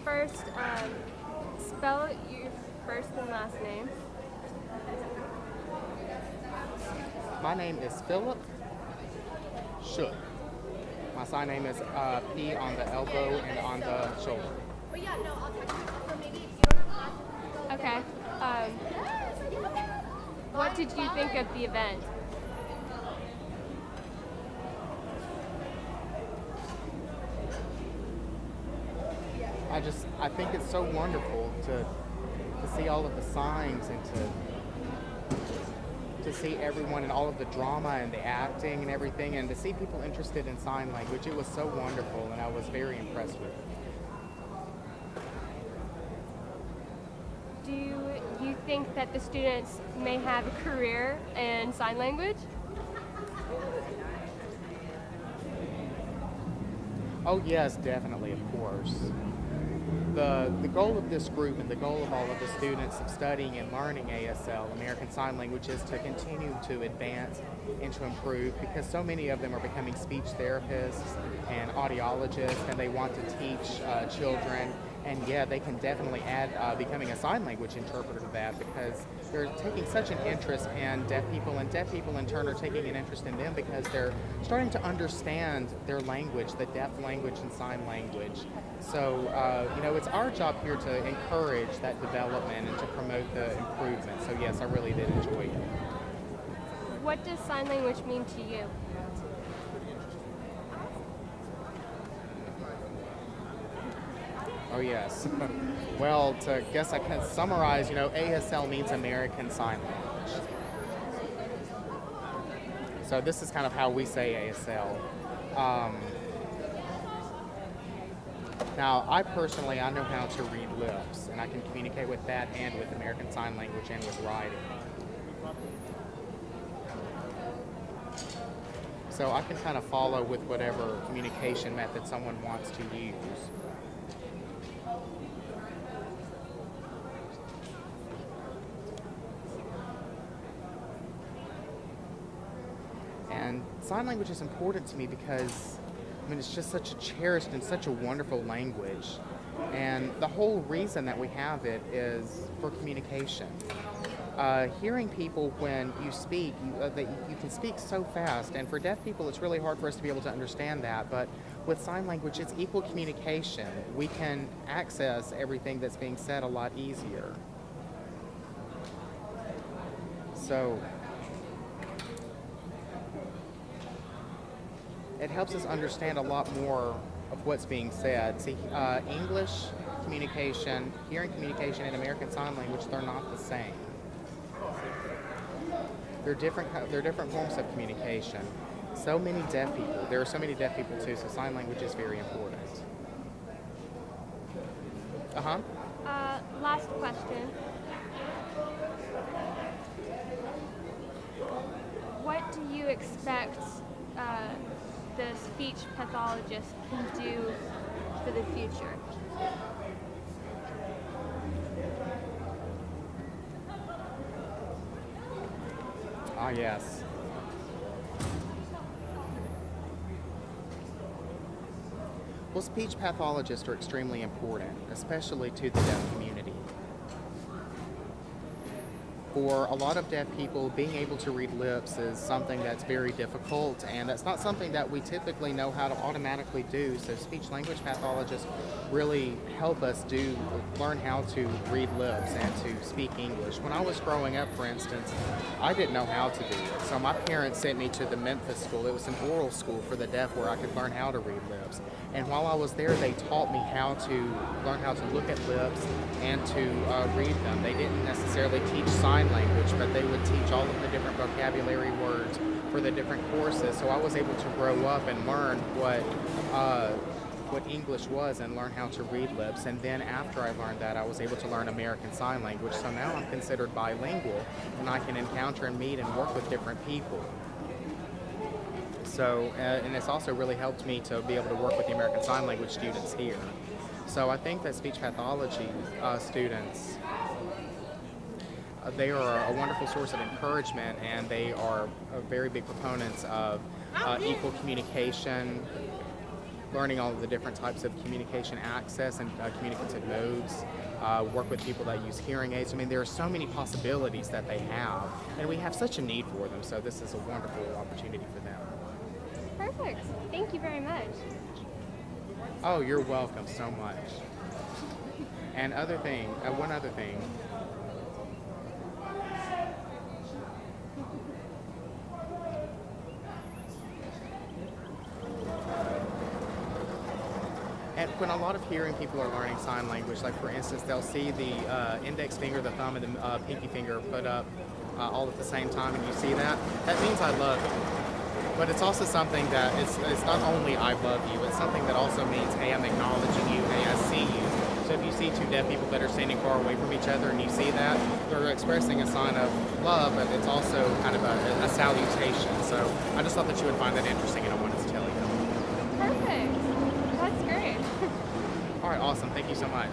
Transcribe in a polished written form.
first spell your first and last name? My name is Philip Shook. My sign name is P on the elbow and on the shoulder. Okay. What did you think of the event? I think it's so wonderful to see all of the signs and to see everyone and all of the drama and the acting and everything, and to see people interested in sign language. It was so wonderful, and I was very impressed with it. Do you think that the students may have a career in sign language? Oh yes, definitely, of course. The goal of this group and the goal of all of the students of studying and learning ASL, American Sign Language, is to continue to advance and to improve, because so many of them are becoming speech therapists and audiologists, and they want to teach children. And yeah, they can definitely add becoming a sign language interpreter to that, because they're taking such an interest in deaf people, and deaf people in turn are taking an interest in them because they're starting to understand their language, the deaf language and sign language. So, it's our job here to encourage that development and to promote the improvement. So yes, I really did enjoy it. What does sign language mean to you? Oh yes. Well, to guess I can summarize, ASL means American Sign Language. So this is kind of how we say ASL. Now, I personally, I know how to read lips, and I can communicate with that and with American Sign Language and with writing. So I can kind of follow with whatever communication method someone wants to use. And sign language is important to me because, it's just such a cherished and such a wonderful language. And the whole reason that we have it is for communication. Hearing people when you speak, you can speak so fast, and for deaf people it's really hard for us to be able to understand that, but with sign language it's equal communication. We can access everything that's being said a lot easier. So it helps us understand a lot more of what's being said. See, English communication, hearing communication, and American Sign Language, they're not the same. They're different forms of communication. So many deaf people. There are so many deaf people too, so sign language is very important. Last question. What do you expect the speech pathologist can do for the future? Ah, yes. Well, speech pathologists are extremely important, especially to the deaf community. For a lot of deaf people, being able to read lips is something that's very difficult, and that's not something that we typically know how to automatically do. So speech language pathologists really help us learn how to read lips and to speak English. When I was growing up, for instance, I didn't know how to do it. So my parents sent me to the Memphis school. It was an oral school for the deaf where I could learn how to read lips. And while I was there, they taught me how to learn how to look at lips and to read them. They didn't necessarily teach sign language, but they would teach all of the different vocabulary words for the different courses. So I was able to grow up and learn what English was and learn how to read lips. And then after I learned that, I was able to learn American Sign Language. So now I'm considered bilingual, and I can encounter and meet and work with different people. So, and it's also really helped me to be able to work with the American Sign Language students here. So I think that speech pathology students, they are a wonderful source of encouragement, and they are very big proponents of equal communication, learning all of the different types of communication access and communicative modes, work with people that use hearing aids. I mean, there are so many possibilities that they have, and we have such a need for them, so this is a wonderful opportunity for them. Perfect. Thank you very much. Oh, you're welcome so much. And one other thing. And when a lot of hearing people are learning sign language, like for instance, they'll see the index finger, the thumb, and the pinky finger put up all at the same time, and you see that, that means I love you. But it's also something that it's not only I love you, it's something that also means, hey, I'm acknowledging you, hey, I see you. So if you see two deaf people that are standing far away from each other and you see that, they're expressing a sign of love, but it's also kind of a salutation. So I just thought that you would find that interesting, and I wanted to tell you. Perfect. That's great. All right, awesome. Thank you so much.